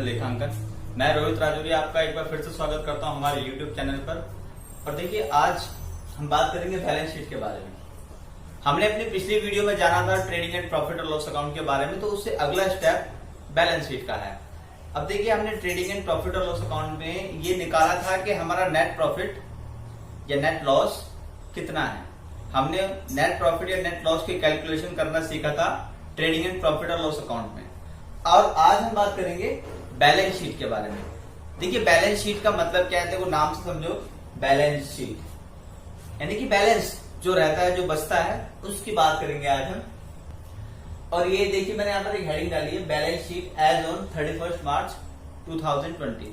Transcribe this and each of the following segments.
लेखांकन। मैं रोहित राजौरी आपका एक बार फिर से स्वागत करता हूं हमारे YouTube चैनल पर। और देखिए, आज हम बात करेंगे बैलेंस शीट के बारे में। हमने अपनी पिछली वीडियो में जाना था ट्रेडिंग एंड प्रॉफिट और लॉस अकाउंट के बारे में, तो उससे अगला स्टेप बैलेंस शीट का है। अब देखिए, हमने ट्रेडिंग एंड प्रॉफिट और लॉस अकाउंट में ये निकाला था कि हमारा नेट प्रॉफिट या नेट लॉस कितना है। हमने नेट प्रॉफिट या नेट लॉस की कैलकुलेशन करना सीखा था ट्रेडिंग एंड प्रॉफिट और लॉस अकाउंट में। और आज हम बात करेंगे बैलेंस शीट के बारे में। देखिए, बैलेंस शीट का मतलब क्या है, देखो नाम से समझो। बैलेंस शीट यानी कि बैलेंस जो रहता है, जो बचता है, उसकी बात करेंगे आज हम। और ये देखिए, मैंने यहाँ पर एक हेडिंग डाली है, बैलेंस शीट एज ऑन 31 मार्च 2020।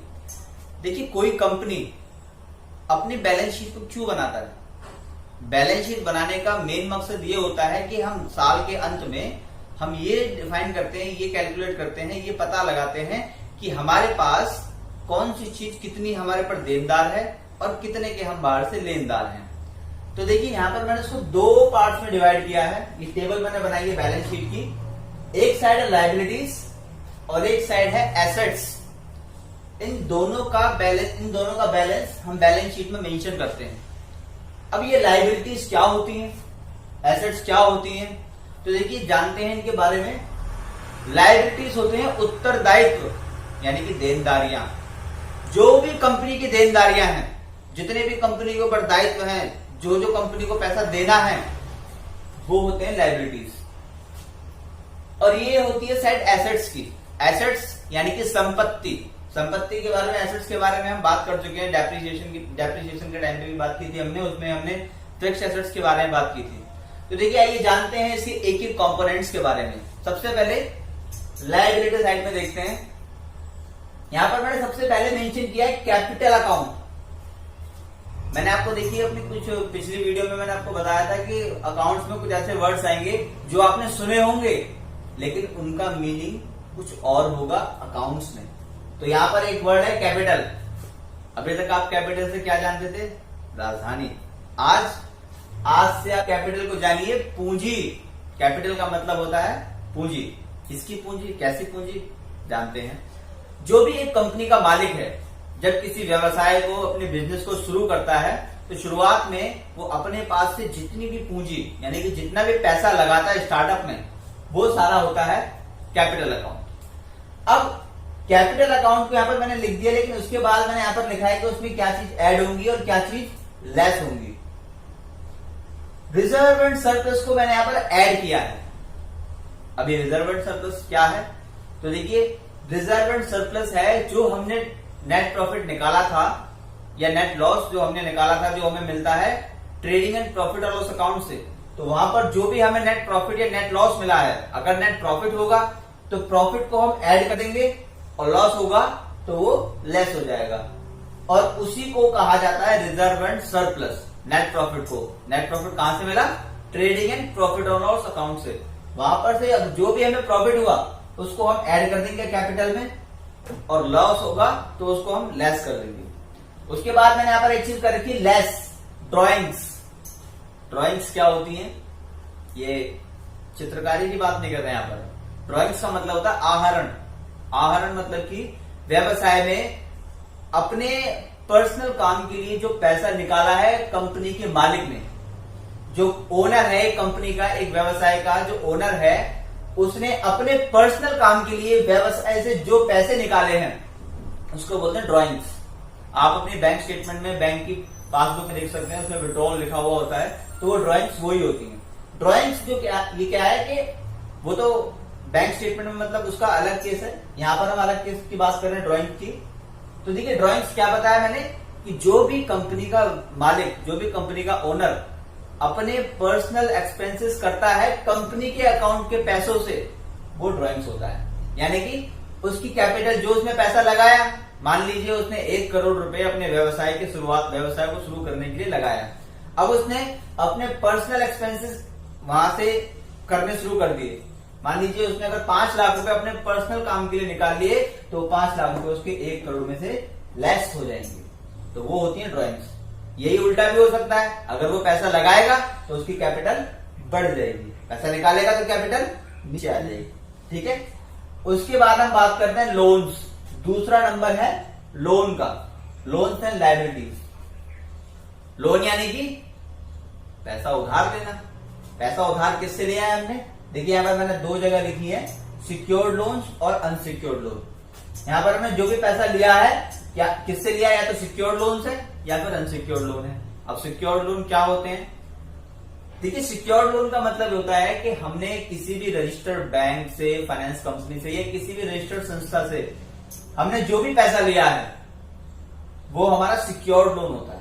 देखिए, कोई कंपनी अपनी बैलेंस शीट को क्यों बनाता है? बैलेंस शीट बनाने का मेन मकसद ये होता है कि हम साल के अंत में हम ये डिफाइन करते हैं, ये कैलकुलेट करते हैं, ये पता लगाते हैं कि हमारे पास कौन सी चीज कितनी हमारे पर देनदार है और कितने के हम बाहर से लेनदार हैं। तो देखिए, यहाँ पर मैंने इसको दो पार्ट्स में डिवाइड किया है। ये टेबल मैंने बनाई है बैलेंस शीट की। एक साइड है लायबिलिटीज और एक साइड है एसेट्स। इन दोनों का बैलेंस हम बैलेंस शीट में मेंशन करते हैं। अब ये लायबिलिटीज क्या होती हैं, एसेट्स क्या होती हैं, तो देखिए जानते हैं इनके बारे में। लायबिलिटीज होते हैं उत्तरदायित्व यानी कि देनदारियां। जो भी कंपनी की देनदारियां हैं, जितने भी कंपनी के ऊपर दायित्व हैं, जो कंपनी को पैसा देना है, वो होते हैं लायबिलिटीज। और ये होती है साइड एसेट्स की। एसेट्स यानी कि संपत्ति के बारे में, एसेट्स के बारे में हम बात कर चुके हैं। डेप्रिसिएशन के टाइम पे भी बात की थी हमने, उसमें हमने फिक्स्ड एसेट्स के बारे में बात की थी। तो देखिए, आइए जानते हैं इसके एक एक कंपोनेंट्स के बारे में। सबसे पहले लायबिलिटी साइड में देखते हैं। यहां पर मैंने सबसे पहले मेंशन किया है कैपिटल अकाउंट। मैंने आपको देखिए अपनी कुछ पिछली वीडियो में मैंने आपको बताया था कि अकाउंट्स में कुछ ऐसे वर्ड्स आएंगे जो आपने सुने होंगे, लेकिन उनका मीनिंग कुछ और होगा अकाउंट्स में। तो यहां पर एक वर्ड है कैपिटल। अभी तक आप कैपिटल से क्या जानते थे? राजधानी। आज से आप कैपिटल को जानिए पूंजी। कैपिटल का मतलब होता है पूंजी। किसकी पूंजी, कैसी पूंजी, जानते हैं। जो भी एक कंपनी का मालिक है, जब किसी व्यवसाय को, अपने बिजनेस को शुरू करता है, तो शुरुआत में वो अपने पास से जितनी भी पूंजी यानी कि जितना भी पैसा लगाता है स्टार्टअप में, वो सारा होता है कैपिटल अकाउंट। अब कैपिटल अकाउंट को यहां पर मैंने लिख दिया, लेकिन उसके बाद मैंने यहां पर लिखा है कि उसमें क्या चीज ऐड होंगी और क्या चीज लेस होंगी। रिजर्व एंड सरप्लस को मैंने यहां पर ऐड किया है। अभी रिजर्व एंड सरप्लस क्या है, तो देखिए, रिजर्व एंड सरप्लस है जो हमने नेट प्रॉफिट निकाला था या नेट लॉस जो हमने निकाला था, जो हमें मिलता है ट्रेडिंग एंड प्रॉफिट और लॉस अकाउंट से। तो वहां पर जो भी हमें नेट प्रॉफिट या नेट लॉस मिला है, अगर नेट प्रॉफिट होगा तो प्रॉफिट को हम ऐड कर देंगे और लॉस होगा तो वो लेस हो जाएगा। और उसी को कहा जाता है reserve and surplus. Net profit कहां से मिला? ट्रेडिंग एंड प्रॉफिट और लॉस अकाउंट से। वहां पर से जो भी हमें प्रॉफिट हुआ उसको हम ऐड कर देंगे कैपिटल में, और लॉस होगा तो उसको हम लेस कर देंगे। उसके बाद मैंने यहां पर एक चीज कर रखी, लेस। ड्रॉइंग्स क्या होती हैं? ये चित्रकारी की बात नहीं कर रहे हैं यहां पर। ड्रॉइंग्स का मतलब होता है आहरण मतलब कि व्यवसाय में अपने पर्सनल काम के लिए जो पैसा निकाला है कंपनी के मालिक ने, जो ओनर है कंपनी का, एक व्यवसाय का जो ओनर है, उसने अपने पर्सनल काम के लिए व्यवसाय से जो पैसे निकाले हैं उसको बोलते हैं ड्राइंग्स। आप अपनी बैंक स्टेटमेंट में, बैंक की पासबुक में देख सकते हैं, उसमें विड्रॉल लिखा हुआ होता है, तो वो ड्राइंग्स वही होती हैं। ड्राइंग्स जो ये क्या है कि वो तो बैंक स्टेटमेंट में मतलब उसका अलग केस है, यहां पर हम अलग केस की बात कर रहे हैं ड्राइंग की। तो देखिए, ड्राइंग्स क्या बताया मैंने कि जो भी कंपनी का मालिक, जो भी कंपनी का ओनर अपने पर्सनल एक्सपेंसेस करता है कंपनी के अकाउंट के पैसों से, वो ड्राइंग्स होता है। यानी कि उसकी कैपिटल, जो उसने पैसा लगाया, मान लीजिए उसने 1 करोड़ रुपए अपने व्यवसाय को शुरू करने के लिए लगाया। अब उसने अपने पर्सनल एक्सपेंसेस वहां से करने शुरू कर दिए। मान लीजिए उसने अगर 5 लाख रुपए अपने पर्सनल काम के लिए निकाल लिए, तो 5 लाख रुपए उसके 1 करोड़ में से लेस हो जाएंगे। तो वो होती है ड्राइंग्स। यही उल्टा भी हो सकता है, अगर वो पैसा लगाएगा तो उसकी कैपिटल बढ़ जाएगी, पैसा निकालेगा तो कैपिटल नीचे आ जाएगी। ठीक है। उसके बाद हम बात करते हैं लोन्स। दूसरा नंबर है लोन का, लोन्स एंड लायबिलिटीज। लोन यानी कि पैसा उधार लेना। पैसा उधार किससे लिया है हमने? देखिए यहां पर मैंने दो जगह लिखी है, सिक्योर्ड लोन्स और अनसिक्योर्ड लोन। यहां पर हमने जो भी पैसा लिया है क्या किससे लिया है? या तो सिक्योर्ड लोन है या फिर अनसिक्योर्ड लोन है। अब सिक्योर्ड लोन क्या होते हैं? देखिए सिक्योर्ड लोन का मतलब होता है कि हमने किसी भी रजिस्टर्ड बैंक से, फाइनेंस कंपनी से या किसी भी रजिस्टर्ड संस्था से हमने जो भी पैसा लिया है वो हमारा सिक्योर्ड लोन होता है।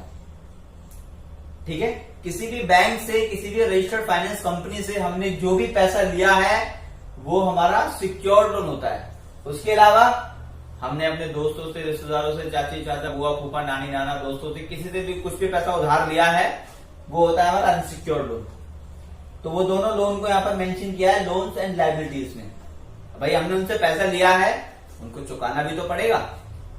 ठीक है, किसी भी बैंक से, किसी भी रजिस्टर्ड फाइनेंस कंपनी से हमने जो भी पैसा लिया है वो हमारा सिक्योर्ड लोन होता है। उसके अलावा हमने अपने दोस्तों से, रिश्तेदारों से, चाची चाचा, बुआ फूफा, नानी नाना, दोस्तों से, किसी से भी कुछ भी पैसा उधार लिया है वो होता है हमारा अनसिक्योर्ड लोन। तो वो दोनों लोन को यहाँ पर मेंशन किया है लोन्स एंड लायबिलिटीज में। भाई हमने उनसे पैसा लिया है, उनको चुकाना भी तो पड़ेगा,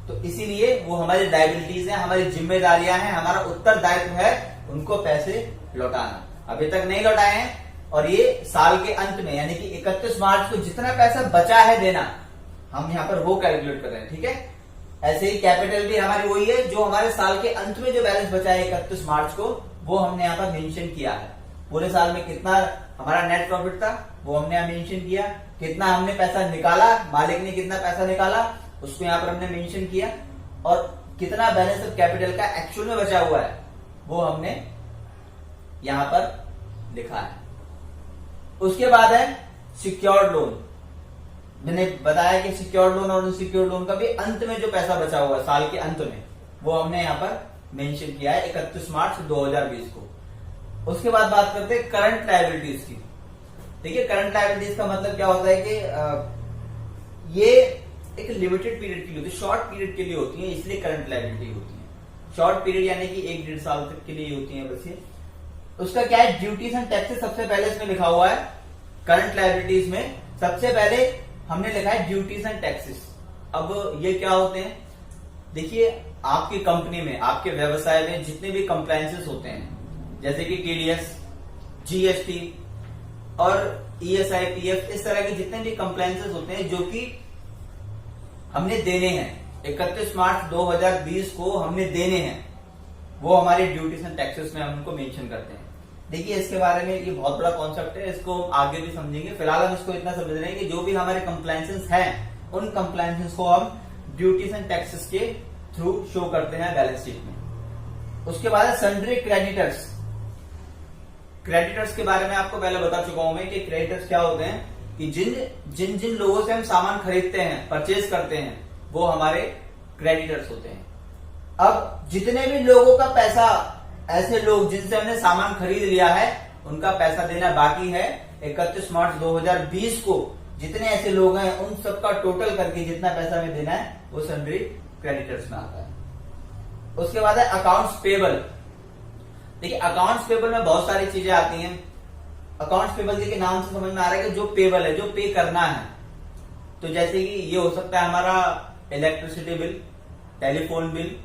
तो इसीलिए वो हमारी लायबिलिटीज है, हमारी जिम्मेदारियां हैं, हमारा उत्तरदायित्व है उनको पैसे लौटाना। अभी तक नहीं लौटाए हैं और ये साल के अंत में यानी कि 31 मार्च को जितना पैसा बचा है देना, हम यहाँ पर वो कैलकुलेट कर रहे हैं। ठीक है, ऐसे ही कैपिटल भी हमारी वही है, जो हमारे साल के अंत में जो बैलेंस बचा है 31 मार्च को, वो हमने यहाँ पर मेंशन किया है। पूरे साल में कितना हमारा नेट प्रॉफिट था वो हमने यहाँ मेंशन किया, कितना हमने पैसा निकाला, मालिक ने कितना पैसा निकाला उसको यहाँ पर हमने मेंशन किया, और कितना बैलेंस ऑफ कैपिटल का एक्चुअल में बचा हुआ है वो हमने यहां पर लिखा है। उसके बाद है सिक्योर्ड लोन। मैंने बताया कि सिक्योर्ड लोन और अनसिक्योर्ड लोन का भी अंत में जो पैसा बचा हुआ है साल के अंत में, वो हमने यहां पर मेंशन किया है 31 मार्च 2020 को। उसके बाद बात करते हैं करंट लायबिलिटीज की। देखिए करंट लायबिलिटीज का मतलब क्या होता है कि ये एक लिमिटेड पीरियड के लिए होती है, शॉर्ट पीरियड के लिए होती है, इसलिए करंट लायबिलिटी होती है। शॉर्ट पीरियड यानी कि 1-1.5 साल तक के लिए होती है बस ये। उसका क्या है? ड्यूटीज एंड टैक्सेस सबसे पहले इसमें लिखा हुआ है। करंट लायबिलिटीज में सबसे पहले हमने लिखा है ड्यूटीज एंड टैक्सेस। अब ये क्या होते हैं? देखिए आपकी कंपनी में, आपके व्यवसाय में जितने भी कंप्लायंसेस होते हैं, जैसे कि टीडीएस, जीएसटी और ईएसआई, पीएफ, इस तरह के जितने भी कंप्लायंसेस होते हैं जो कि हमने देने हैं 31 मार्च 2020 को हमने देने हैं, वो हमारे ड्यूटीज एंड टैक्सेस में हम उनको मेंशन करते हैं। देखिए इसके बारे में ये बहुत बड़ा कॉन्सेप्ट है, इसको हम आगे भी समझेंगे। फिलहाल हम इसको इतना समझ रहे हैं कि जो भी हमारे कंप्लायंसेस हैं उन कंप्लायंसेस को हम ड्यूटीज एंड टैक्सेस के थ्रू शो करते हैं बैलेंस शीट में। उसके बाद है सन्ड्री क्रेडिटर्स। क्रेडिटर्स के बारे में आपको पहले बता चुका हूं मैं कि क्रेडिटर्स क्या होते हैं, कि जिन जिन लोगों से हम सामान खरीदते हैं, परचेज करते हैं, वो हमारे क्रेडिटर्स होते हैं। अब जितने भी लोगों का पैसा, ऐसे लोग जिनसे हमने सामान खरीद लिया है, उनका पैसा देना बाकी है 31 मार्च 2020 को, जितने ऐसे लोग हैं उन सबका टोटल करके जितना पैसा हमें देना है वो सन्ड्री क्रेडिटर्स में आता है। उसके बाद है अकाउंट्स पेबल। देखिए अकाउंट्स पेबल में बहुत सारी चीजें आती हैं। अकाउंट्स पेबल के नाम से समझ में आ रहा है कि जो पेबल है, जो पे करना है। तो जैसे कि ये हो सकता है हमारा इलेक्ट्रिसिटी बिल, टेलीफोन बिल,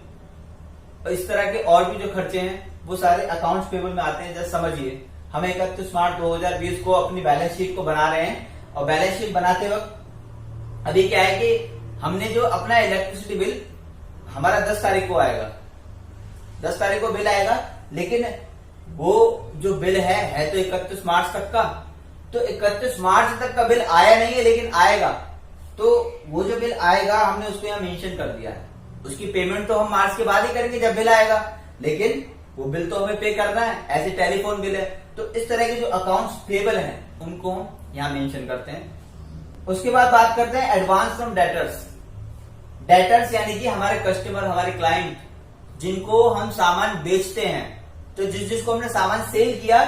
और इस तरह के और भी जो खर्चे हैं वो सारे अकाउंट्स पेबल में आते हैं। जैसे समझिए हम 31 मार्च 2020 को अपनी बैलेंस शीट को बना रहे हैं, और बैलेंस शीट बनाते वक्त अभी क्या है कि हमने जो अपना इलेक्ट्रिसिटी बिल हमारा 10 तारीख को आएगा, 10 तारीख को बिल आएगा, लेकिन वो जो बिल है तो 31 मार्च तक का, तो 31 मार्च तक का बिल आया नहीं है लेकिन आएगा। तो वो जो बिल आएगा हमने उसको यहाँ मेंशन कर दिया है, उसकी पेमेंट तो हम मार्च के बाद ही करेंगे जब बिल आएगा, लेकिन वो बिल तो हमें पे करना है। ऐसे टेलीफोन बिल है, तो इस तरह के जो अकाउंट्स पेबल हैं उनको हम यहाँ मेंशन करते हैं। उसके बाद बात करते हैं एडवांस फ्रॉम डेटर्स। डेटर्स यानी कि हमारे कस्टमर, हमारे क्लाइंट, जिनको हम सामान बेचते हैं, तो जिसको हमने सामान सेल किया,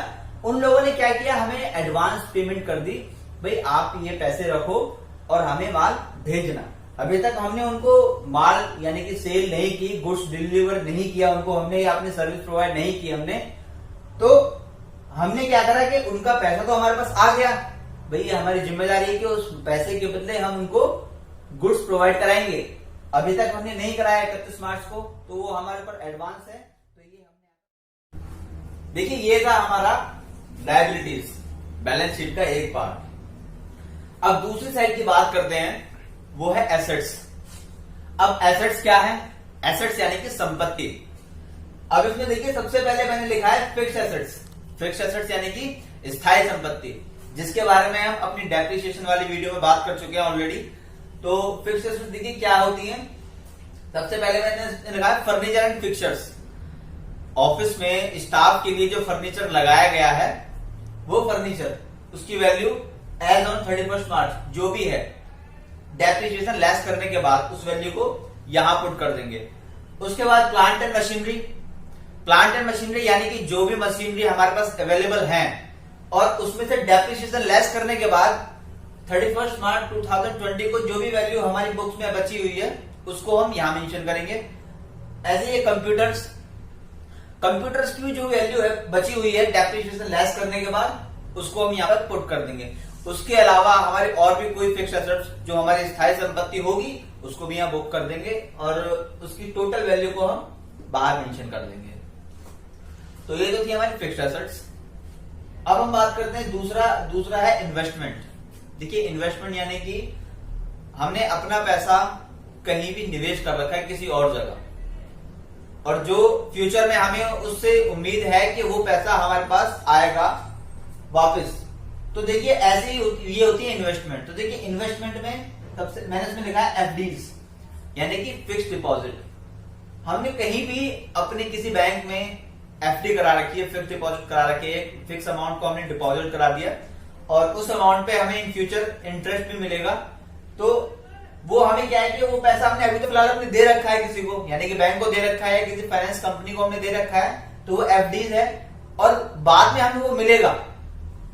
उन लोगों ने क्या किया, हमें एडवांस पेमेंट कर दी, भाई आप ये पैसे रखो और हमें माल भेजना। अभी तक हमने उनको माल यानी कि सेल नहीं की, गुड्स डिलीवर नहीं किया उनको हमने, या अपनी सर्विस प्रोवाइड नहीं की हमने, तो हमने क्या करा कि उनका पैसा तो हमारे पास आ गया, भाई हमारी जिम्मेदारी है कि उस पैसे के बदले हम उनको गुड्स प्रोवाइड कराएंगे। अभी तक हमने नहीं कराया 31 मार्च को, तो वो हमारे ऊपर एडवांस है। तो ये हमने, देखिए ये था हमारा लायबिलिटीज, बैलेंस शीट का एक पार्ट। अब दूसरी साइड की बात करते हैं, वो है एसेट्स। अब एसेट्स क्या है? एसेट्स यानी कि संपत्ति। अब इसमें देखिए सबसे पहले मैंने लिखा है फिक्स्ड एसेट्स। फिक्स्ड एसेट्स यानी कि स्थायी संपत्ति, जिसके बारे में हम अपनी डेप्रिसिएशन वाली वीडियो में बात कर चुके हैं ऑलरेडी। तो फिक्स्ड एसेट्स देखिए क्या होती है। सबसे पहले मैंने लिखा है फर्नीचर एंड फिक्सचर्स। ऑफिस में स्टाफ के लिए जो फर्नीचर लगाया गया है वो फर्नीचर, उसकी वैल्यू एज ऑन 31 मार्च जो भी है डेप्रिसिएशन लेस करने के बाद उस वैल्यू को यहां पुट कर देंगे। उसके बाद plant and machinery. Plant and machinery यानी कि जो भी मशीनरी हमारे पास अवेलेबल है और उसमें से डेप्रिसिएशन लेस करने के बाद 31 मार्च 2020 को जो भी वैल्यू हमारी बुक्स में बची हुई है उसको हम यहां मेंशन करेंगे। ऐसे ये कंप्यूटर्स की भी जो वैल्यू है बची हुई है डेप्रिसिएशन लेस करने के बाद उसको हम यहाँ पर पुट कर देंगे। उसके अलावा हमारी और भी कोई फिक्स्ड एसेट्स जो हमारी स्थायी संपत्ति होगी उसको भी यहाँ बुक कर देंगे और उसकी टोटल वैल्यू को हम बाहर मेंशन कर देंगे। तो ये तो थी हमारी फिक्स्ड एसेट्स। अब हम बात करते हैं दूसरा है इन्वेस्टमेंट। देखिए इन्वेस्टमेंट यानी कि हमने अपना पैसा कहीं भी निवेश कर रखा है किसी और जगह और जो फ्यूचर में हमें उससे उम्मीद है कि वो पैसा हमारे पास आएगा वापस। तो देखिए ऐसे ही ये होती है इन्वेस्टमेंट। तो देखिए इन्वेस्टमेंट में सबसे मैंने इसमें लिखा है एफडीज यानी कि फिक्स्ड डिपॉजिट। हमने कहीं भी अपने किसी बैंक में एफडी करा रखी है, फिक्स्ड डिपॉजिट करा रखी है, एक फिक्स अमाउंट को हमने डिपॉजिट करा दिया और उस अमाउंट पे हमें इन फ्यूचर इंटरेस्ट भी मिलेगा। तो वो हमें क्या है कि वो पैसा हमने अभी तो फिलहाल अपने दे रखा है किसी को, यानी कि बैंक को दे रखा है, किसी फाइनेंस कंपनी को हमने दे रखा है, तो वो एफडीज है और बाद में हमें वो मिलेगा,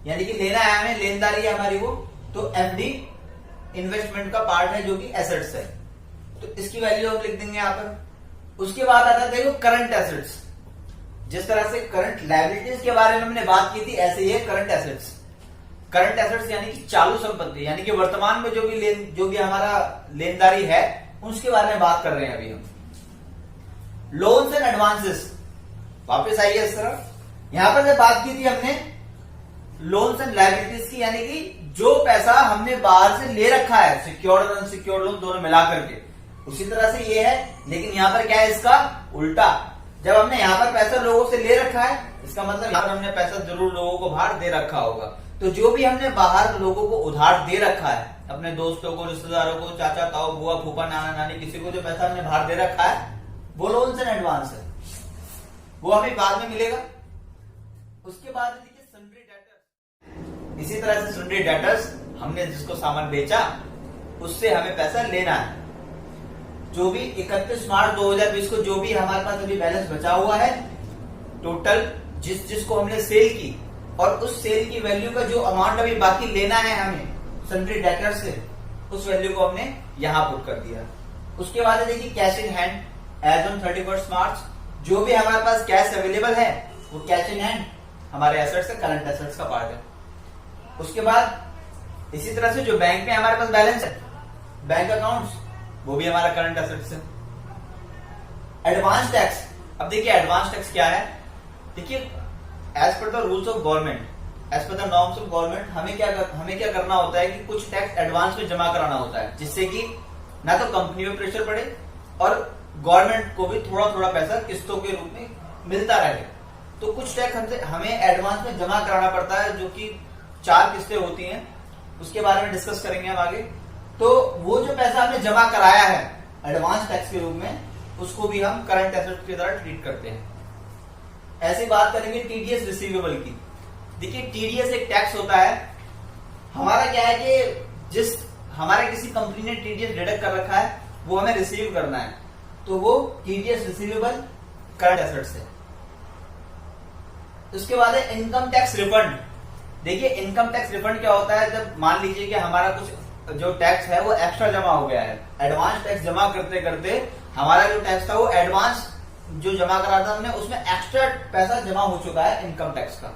यानी कि लेना है हमें, लेनदारी है हमारी वो। तो एफडी इन्वेस्टमेंट का पार्ट है जो कि एसेट्स है, तो इसकी वैल्यू हम लिख देंगे यहाँ पर। उसके बाद आता है देखो करंट एसेट्स। जिस तरह से करंट लायबिलिटीज के बारे में हमने बात की थी ऐसे ही है करंट एसेट्स। करंट एसेट्स यानी कि चालू संपत्ति, यानी कि वर्तमान में जो भी हमारा लेनदारी है उसके बारे में बात कर रहे हैं अभी हम। लोन्स एंड एडवांसेस, वापस आइए इस तरफ। यहां पर जब बात की थी हमने लोन्स एंड लायबिलिटीज की, यानी कि जो पैसा हमने बाहर से ले रखा है सिक्योर्ड और अनसिक्योर्ड लोन दोनों मिला करके, उसी तरह से ये है। लेकिन यहां पर क्या है इसका उल्टा। जब हमने यहां पर पैसा लोगों से ले रखा है इसका मतलब यहां पर हमने पैसा जरूर लोगों को बाहर दे रखा होगा। तो जो भी हमने बाहर लोगों को उधार दे रखा है, अपने दोस्तों को, रिश्तेदारों को, चाचा ताऊ बुआ फूफा नाना नानी, किसी को जो पैसा हमने बाहर दे रखा है वो लोन्स एंड एडवांस है, वो हमें बाद में मिलेगा। उसके बाद देखिए सन्ड्री डेटर्स। इसी तरह से सन्ड्री डेटर्स, हमने जिसको सामान बेचा उससे हमें पैसा लेना है। जो भी 31 मार्च 2020 को जो भी हमारे पास अभी बैलेंस बचा हुआ है टोटल, जिसको हमने सेल की और उस सेल की वैल्यू का जो अमाउंट अभी बाकी लेना है हमें सन्ड्री डेटर्स से, उस वैल्यू को हमने यहां पुट कर दिया। उसके बाद देखिए cash in hand as on 31 March. जो भी हमारे पास कैश अवेलेबल है वो कैश इन हैंड हमारे एसेट्स है, करंट एसेट्स का पार्ट है। उसके बाद इसी तरह से जो बैंक में हमारे पास बैलेंस है, बैंक अकाउंट्स, वो भी हमारा करंट एसेट्स है। Advance tax. अब देखिए एडवांस टैक्स क्या है। देखिए as per the rules of government, as per the norms of government, हमें क्या करना होता है कि कुछ टैक्स एडवांस में जमा कराना होता है, जिससे कि ना तो कंपनी पे प्रेशर पड़े और गवर्नमेंट को भी थोड़ा थोड़ा पैसा किस्तों के रूप में मिलता रहे। तो कुछ टैक्स हमें एडवांस में जमा कराना पड़ता है, जो कि 4 किस्तें होती हैं, उसके बारे में डिस्कस करेंगे हम आगे। तो वो जो पैसा हमने जमा कराया है एडवांस टैक्स के रूप में, उसको भी हम करंट एसेट की तरह ट्रीट करते हैं। ऐसी बात करेंगे टीडीएस रिसीवेबल की। देखिए टीडीएस एक टैक्स होता है। हमारा क्या है कि जिस हमारे किसी कंपनी ने टीडीएस डिडक्ट कर रखा है वो हमें रिसीव करना है, तो वो टीडीएस रिसीवेबल करंट एसेट्स है। उसके बाद है इनकम टैक्स रिफंड। देखिए इनकम टैक्स रिफंड क्या होता है, जब मान लीजिए कि हमारा कुछ जो टैक्स है वो एक्स्ट्रा जमा हो गया है, एडवांस टैक्स जमा करते करते हमारा जो टैक्स था वो एडवांस जो जमा करा था हमने उसमें एक्स्ट्रा पैसा जमा हो चुका है इनकम टैक्स का।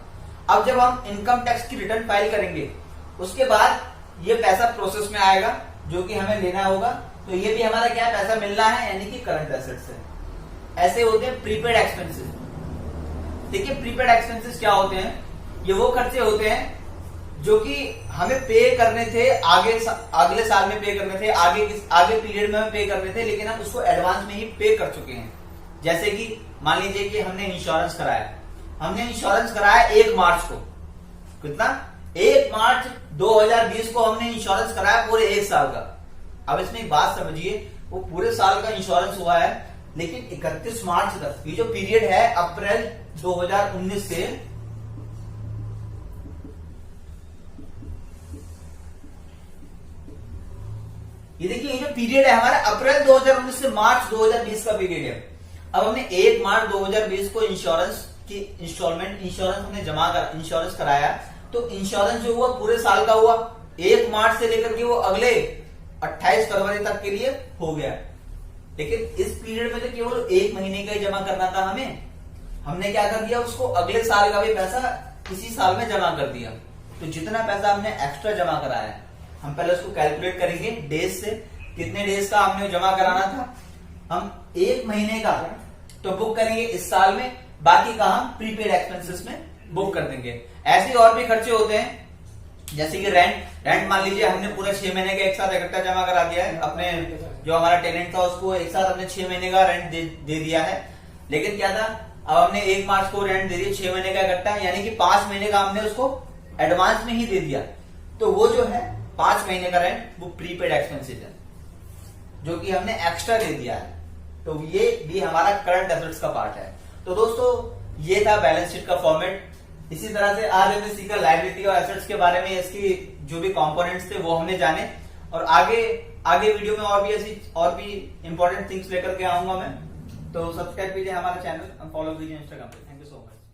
अब जब हम इनकम टैक्स की रिटर्न फाइल करेंगे उसके बाद ये पैसा प्रोसेस में आएगा जो कि हमें लेना होगा, तो ये भी हमारा क्या पैसा मिलना है, यानी कि करंट एसेट्स है। ऐसे होते हैं प्रीपेड एक्सपेंसेस। देखिए प्रीपेड एक्सपेंसेस क्या होते हैं, ये वो खर्चे होते हैं जो कि हमें पे करने थे अगले साल में पे करने थे, आगे पीरियड में हमें पे करने थे, लेकिन हम उसको एडवांस में ही पे कर चुके हैं। जैसे कि मान लीजिए कि हमने इंश्योरेंस कराया 1 मार्च को। कितना? 1 मार्च 2020 को हमने इंश्योरेंस कराया पूरे 1 साल का। अब इसमें एक बात समझिए, वो पूरे साल का इंश्योरेंस हुआ है, लेकिन 31 मार्च तक ये जो पीरियड है अप्रैल 2019 से ये देखिए, ये जो पीरियड है हमारा अप्रैल 2019 से मार्च 2020 का पीरियड है। अब हमने 1 मार्च 2020 को इंश्योरेंस की इंश्योरेंस हमने इंश्योरेंस कराया, तो इंश्योरेंस जो हुआ पूरे साल का हुआ, 1 मार्च से लेकर के वो अगले 28 फरवरी तक के लिए हो गया। लेकिन इस पीरियड में तो केवल 1 महीने का ही जमा करना था हमें। हमने क्या कर दिया, उसको अगले साल का भी पैसा इसी साल में जमा कर दिया। तो जितना पैसा हमने एक्स्ट्रा जमा कराया है, हम पहले उसको कैलकुलेट करेंगे डेज से, कितने डेज का हमने जमा कराना था। हम 1 महीने का तो बुक करेंगे इस साल में, बाकी का हम प्रीपेड एक्सपेंसेस में बुक कर देंगे। ऐसे और भी खर्चे होते हैं, जैसे कि रेंट मान लीजिए हमने पूरा 6 महीने का एक साथ इकट्ठा जमा करा दिया है। अपने जो हमारा टेनेंट था उसको एक साथ हमने 6 महीने का रेंट दे दिया है। लेकिन क्या था, अब हमने 1 मार्च को रेंट दे दिया 6 महीने का इकट्ठा, यानी कि 5 महीने का हमने उसको एडवांस में ही दे दिया। तो वो जो है 5 महीने का रेंट वो प्रीपेड एक्सपेंसेस है, जो कि हमने एक्स्ट्रा दे दिया है। तो ये भी हमारा करंट एसेट्स का पार्ट है। तो दोस्तों, ये था बैलेंस शीट का फॉर्मेट। इसी तरह से आज हमने सीखा लायबिलिटी और एसेट्स के बारे में, इसकी जो भी कंपोनेंट्स थे वो हमने जाने, और आगे वीडियो में और भी इंपॉर्टेंट थिंग्स लेकर के आऊंगा मैं। तो सब्सक्राइब कीजिए हमारा चैनल और फॉलो कीजिए इंस्टाग्राम पे। Thank you so much.